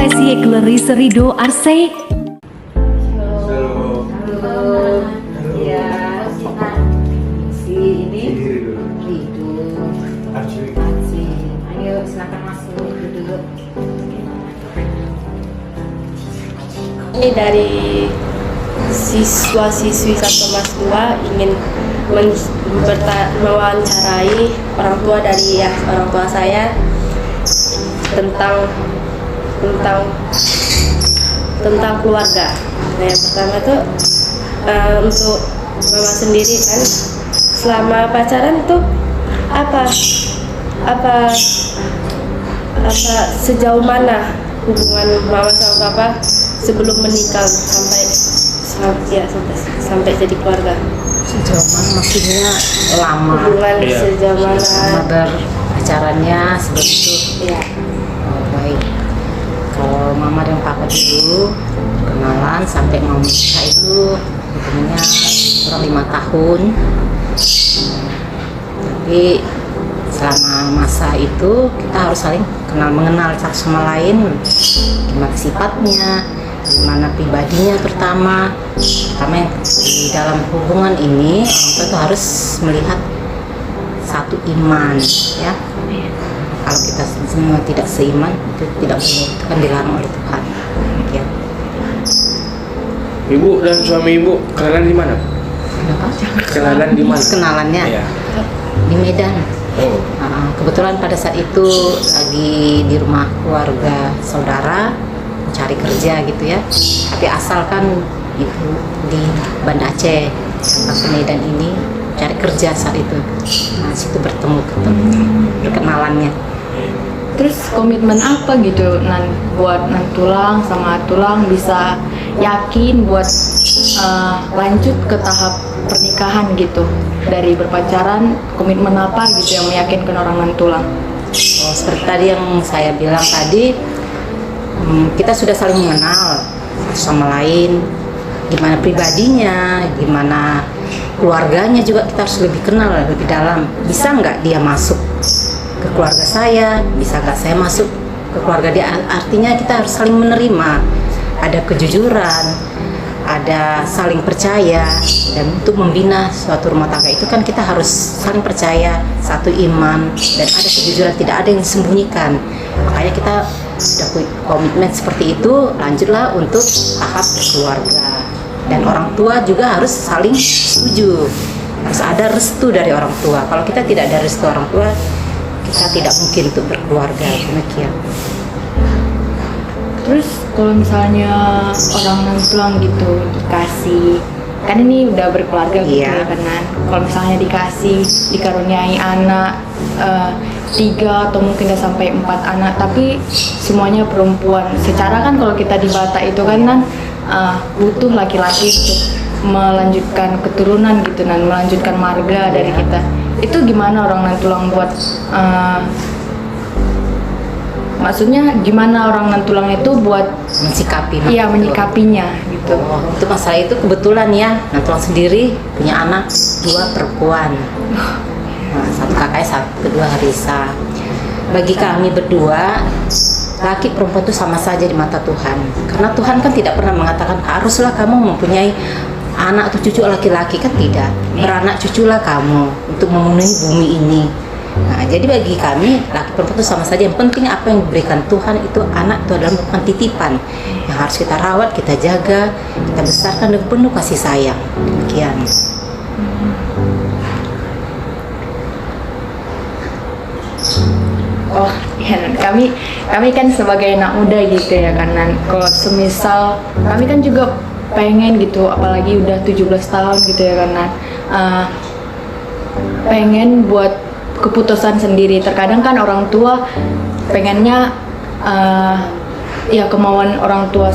Poesie Clarisse Rido Arsay. Halo. Halo. Ya, si ini Rido. Archie. Ayo silakan masuk duduk. Ini dari siswa-siswi 1 Mas 2 ingin mewawancarai orang tua dari orang tua saya tentang keluarga. Nah, yang pertama tuh untuk mama sendiri kan, selama pacaran tuh apa sejauh mana hubungan mama sama papa sebelum menikah sampai jadi keluarga. Sejauh mana maksudnya lama? Hubungan sejauh mana? Lama berpacarannya sebelum itu. Iya. Oh, baik. Kalau mama dan papa dulu kenalan sampai mau menikah itu hubungannya kurang 5 tahun. Tapi selama masa itu kita harus saling mengenal satu sama lain, gimana sifatnya, gimana pribadinya terutama yang di dalam hubungan ini orang tua itu harus melihat satu iman, ya. Kalau kita semua tidak seiman itu tidak boleh, itu kan dilarang oleh Tuhan. Ya. Ibu dan suami ibu kenalan di mana? Kenalan di mana? Kenalannya Iya. di Medan. Oh. Kebetulan pada saat itu lagi di rumah keluarga saudara cari kerja gitu ya. Tapi asalkan itu di Banda Aceh, ke Medan ini cari kerja saat itu. Nah, situ ketemu perkenalannya. Terus komitmen apa gitu buat tulang sama tulang bisa yakin buat lanjut ke tahap pernikahan gitu, dari berpacaran komitmen apa gitu yang meyakinkan orang tulang? Oh, seperti tadi yang saya bilang tadi, kita sudah saling mengenal satu sama lain, gimana pribadinya, gimana keluarganya juga kita harus lebih kenal lebih dalam. Bisa nggak dia masuk ke keluarga saya, bisa nggak saya masuk ke keluarga dia. Artinya kita harus saling menerima, ada kejujuran, ada saling percaya. Dan untuk membina suatu rumah tangga itu kan kita harus saling percaya, satu iman, dan ada kejujuran, tidak ada yang disembunyikan. Makanya kita sudah komitmen seperti itu, lanjutlah untuk tahap keluarga. Dan orang tua juga harus saling setuju, harus ada restu dari orang tua. Kalau kita tidak ada restu orang tua, kita tidak mungkin untuk berkeluarga. Demikian. Terus kalau misalnya orang tulang gitu dikasih, kan ini udah berkeluarga gitu Iya. ya kan, kalau misalnya dikasih dikaruniai anak 3 atau mungkin udah sampai 4 anak tapi semuanya perempuan, secara kan kalau kita di Batak itu kan butuh laki-laki untuk melanjutkan keturunan gitu, melanjutkan marga dari kita. Itu gimana orang tulang buat maksudnya gimana orang tulang itu buat menyikapinya gitu. Oh, untuk masalah itu kebetulan ya, Nantulang sendiri punya anak 2 perempuan. Nah, satu kakak, kedua Risa. Bagi kami berdua, laki perempuan itu sama saja di mata Tuhan. Karena Tuhan kan tidak pernah mengatakan haruslah kamu mempunyai anak atau cucu laki-laki, kan tidak. Beranak cuculah kamu untuk memenuhi bumi ini. Nah, jadi bagi kami laki perempuan itu sama saja. Yang penting apa yang diberikan Tuhan itu, anak itu adalah merupakan titipan yang harus kita rawat, kita jaga, kita besarkan dengan penuh kasih sayang. Demikian. Oh ya, kami kan sebagai anak muda gitu ya kan, kalau semisal kami kan juga pengen gitu, apalagi udah 17 tahun gitu ya kan, pengen buat keputusan sendiri. Terkadang kan orang tua pengennya ya kemauan orang tua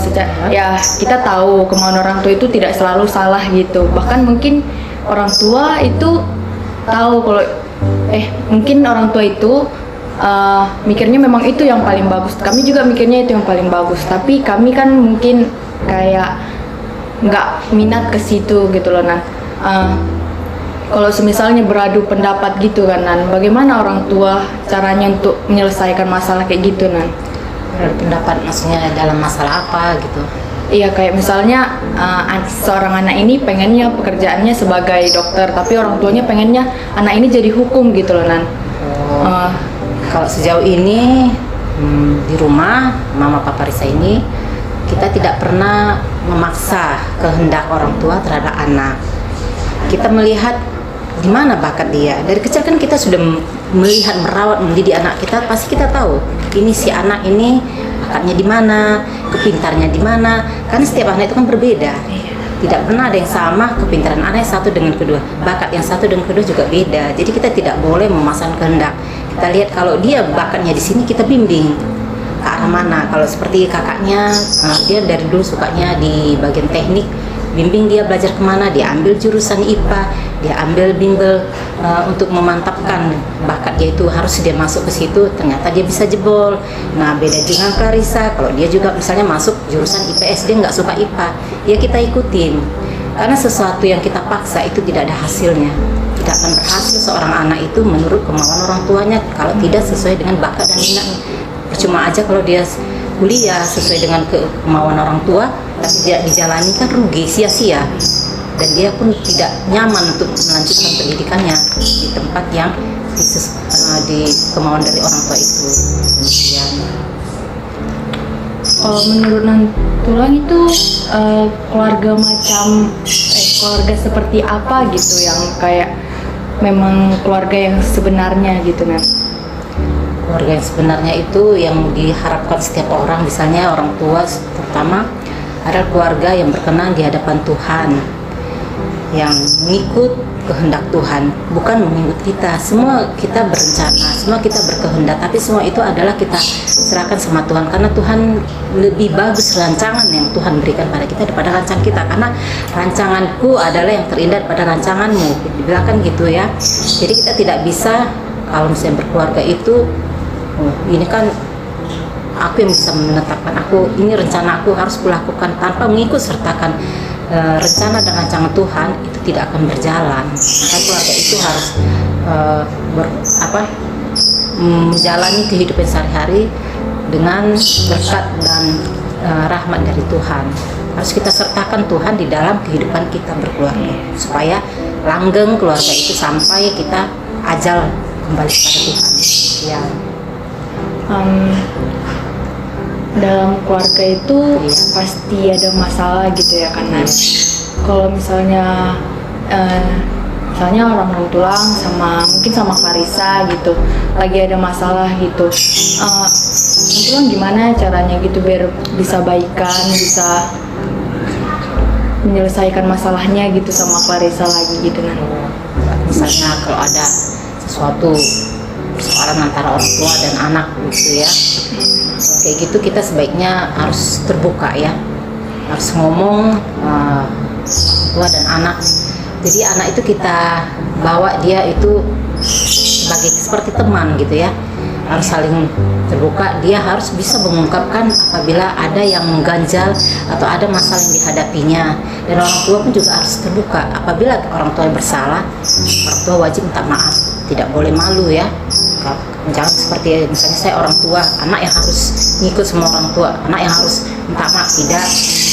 ya kita tahu kemauan orang tua itu tidak selalu salah gitu. Bahkan mungkin orang tua itu tahu kalau mungkin orang tua itu mikirnya memang itu yang paling bagus. Kami juga mikirnya itu yang paling bagus. Tapi kami kan mungkin kayak nggak minat ke situ gitu loh kalau semisalnya beradu pendapat gitu kan bagaimana orang tua caranya untuk menyelesaikan masalah kayak gitu Berpendapat maksudnya dalam masalah apa gitu? Iya, kayak misalnya seorang anak ini pengennya pekerjaannya sebagai dokter, tapi orang tuanya pengennya anak ini jadi hukum gitu loh, Nan. Kalau sejauh ini di rumah Mama Papa Risa ini kita tidak pernah memaksa kehendak orang tua terhadap anak. Kita melihat di mana bakat dia. Dari kecil kan kita sudah melihat, merawat, mendidik anak kita, pasti kita tahu ini si anak ini bakatnya di mana, kepintarnya di mana. Karena setiap anak itu kan berbeda. Tidak pernah ada yang sama kepintaran anak yang satu dengan kedua. Bakat yang satu dengan kedua juga beda. Jadi kita tidak boleh memasang kehendak. Kita lihat kalau dia bakatnya di sini, kita bimbing ke arah mana. Kalau seperti kakaknya, dia dari dulu sukanya di bagian teknik, bimbing dia belajar kemana, dia ambil jurusan IPA, dia ambil bimbel untuk memantapkan bakat dia itu, harus dia masuk ke situ, ternyata dia bisa jebol. Nah beda dengan Clarissa, kalau dia juga misalnya masuk jurusan IPS, dia nggak suka IPA, ya kita ikutin, karena sesuatu yang kita paksa itu tidak ada hasilnya. Tidak akan berhasil seorang anak itu menurut kemauan orang tuanya kalau tidak sesuai dengan bakat dan minatnya. Percuma aja kalau dia kuliah sesuai dengan kemauan orang tua tapi tidak dijalani, kan rugi, sia-sia, dan dia pun tidak nyaman untuk melanjutkan pendidikannya di tempat yang di kemauan dari orang tua itu. Demikian. Kalau menurut Nantulang itu keluarga keluarga seperti apa gitu yang kayak memang keluarga yang sebenarnya gitu, Nan? Keluarga yang sebenarnya itu yang diharapkan setiap orang, misalnya orang tua terutama, adalah keluarga yang berkenan di hadapan Tuhan, yang mengikut kehendak Tuhan, bukan mengikut kita. Semua kita berencana, semua kita berkehendak, tapi semua itu adalah kita serahkan sama Tuhan, karena Tuhan lebih bagus rancangan yang Tuhan berikan pada kita daripada rancangan kita, karena rancanganku adalah yang terindah pada rancanganmu, dibilang kan gitu ya. Jadi kita tidak bisa kalau misalnya berkeluarga itu, ini kan aku yang bisa menetapkan, aku ini rencana aku harus kulakukan, tanpa mengikut sertakan rencana dan rancangan Tuhan, itu tidak akan berjalan. Maka keluarga itu harus menjalani kehidupan sehari-hari dengan berkat dan rahmat dari Tuhan. Harus kita sertakan Tuhan di dalam kehidupan kita berkeluarga, supaya langgeng keluarga itu sampai kita ajal kembali kepada Tuhan. Ya. Dalam keluarga itu pasti ada masalah gitu ya, karena kalau misalnya orang Nantulang mungkin sama Clarissa gitu lagi ada masalah gitu, Nantulang gimana caranya gitu biar bisa baikan, bisa menyelesaikan masalahnya gitu sama Clarissa lagi gitu, Nan? Misalnya kalau ada sesuatu persoalan antara orang tua dan anak gitu ya, kayak gitu kita sebaiknya harus terbuka ya, harus ngomong tua dan anak. Jadi anak itu kita bawa dia itu seperti teman gitu ya, harus saling terbuka. Dia harus bisa mengungkapkan apabila ada yang mengganjal atau ada masalah yang dihadapinya, dan orang tua pun juga harus terbuka. Apabila orang tua yang bersalah, orang tua wajib minta maaf, tidak boleh malu ya. Jangan seperti misalnya saya orang tua, anak yang harus ngikut semua orang tua, anak yang harus minta maaf. Tidak,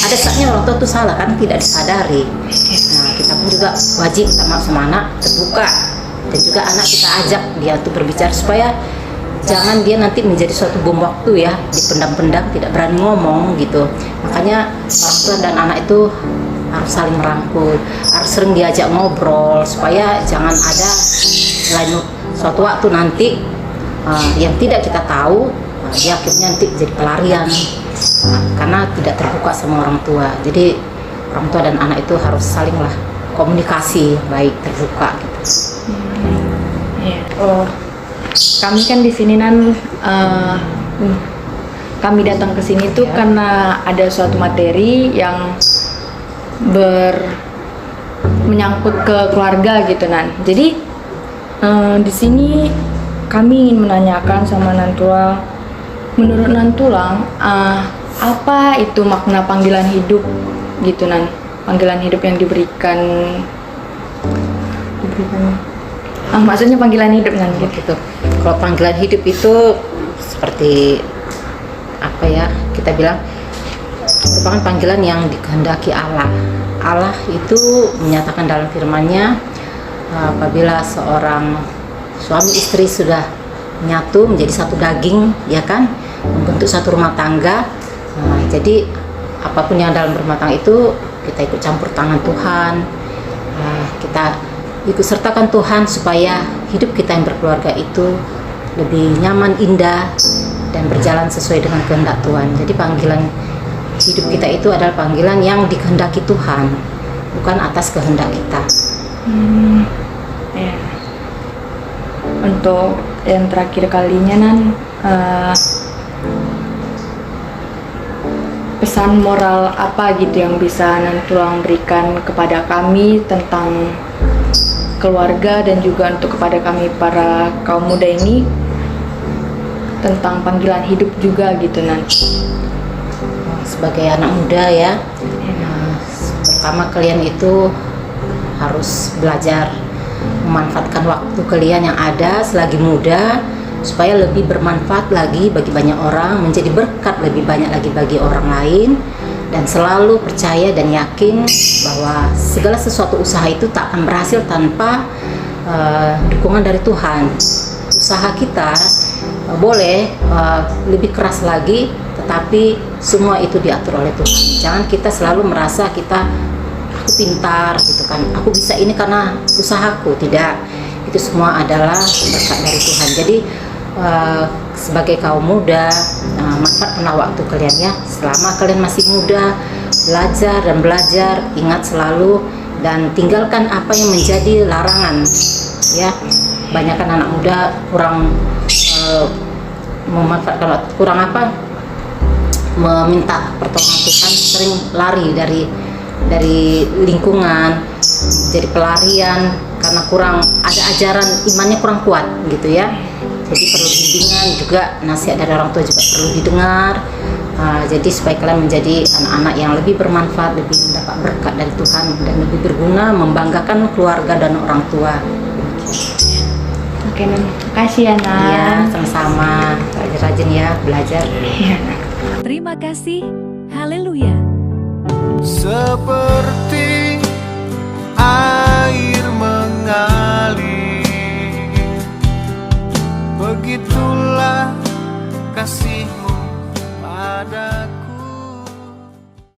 ada saatnya orang tua itu salah kan, tidak disadari. Nah kita pun juga wajib minta maaf sama anak, terbuka, dan juga anak kita ajak dia untuk berbicara, supaya jangan dia nanti menjadi suatu bom waktu ya, dipendam-pendam, tidak berani ngomong gitu. Makanya orang tua dan anak itu harus saling merangkul, harus sering diajak ngobrol, supaya jangan ada lain suatu waktu nanti yang tidak kita tahu, dia akhirnya nanti jadi pelarian karena tidak terbuka sama orang tua. Jadi orang tua dan anak itu harus salinglah komunikasi baik, terbuka gitu. Kami kan di sini kami datang ke sini tuh karena ada suatu materi yang menyangkut ke keluarga gitu, Nan. Jadi di sini kami ingin menanyakan sama Nantulang, menurut Nantulang apa itu makna panggilan hidup gitu, Nan? Panggilan hidup yang diberikan maksudnya panggilan hidup, Nan, gitu. Kalau panggilan hidup itu seperti apa ya, kita bilang merupakan panggilan yang dikehendaki Allah. Allah itu menyatakan dalam firman-Nya, apabila seorang suami istri sudah menyatu menjadi satu daging, ya kan, membentuk satu rumah tangga. Jadi apapun yang dalam rumah tangga itu kita ikut campur tangan Tuhan, kita ikut sertakan Tuhan supaya hidup kita yang berkeluarga itu lebih nyaman, indah, dan berjalan sesuai dengan kehendak Tuhan. Jadi panggilan hidup kita itu adalah panggilan yang dikehendaki Tuhan, bukan atas kehendak kita. Ya. Untuk yang terakhir kalinya pesan moral apa gitu yang bisa Nan Tulang berikan kepada kami tentang keluarga dan juga untuk kepada kami para kaum muda ini tentang panggilan hidup juga gitu Nan? Sebagai anak muda ya, pertama kalian itu harus belajar memanfaatkan waktu kalian yang ada selagi muda supaya lebih bermanfaat lagi bagi banyak orang, menjadi berkat lebih banyak lagi bagi orang lain, dan selalu percaya dan yakin bahwa segala sesuatu usaha itu tak akan berhasil tanpa dukungan dari Tuhan. Usaha kita boleh lebih keras lagi, tetapi semua itu diatur oleh Tuhan. Jangan kita selalu merasa aku pintar gitu kan, aku bisa ini karena usahaku. Tidak, itu semua adalah berkat dari Tuhan. Jadi sebagai kaum muda, manfaatkanlah waktu kalian ya, selama kalian masih muda, belajar, ingat selalu, dan tinggalkan apa yang menjadi larangan ya. Banyakkan anak muda kurang memanfaatkan waktu, kurang meminta pertolongan Tuhan, sering lari dari lingkungan, jadi pelarian karena kurang ada ajaran imannya, kurang kuat gitu ya. Jadi perlu bimbingan juga, nasihat dari orang tua juga perlu didengar. Jadi supaya kalian menjadi anak-anak yang lebih bermanfaat, lebih mendapat berkat dari Tuhan, dan lebih berguna, membanggakan keluarga dan orang tua. Oke, Nan. Makasih ya, Nan. Iya, sama-sama. Rajin-rajin ya belajar. Terima kasih. Haleluya. Seperti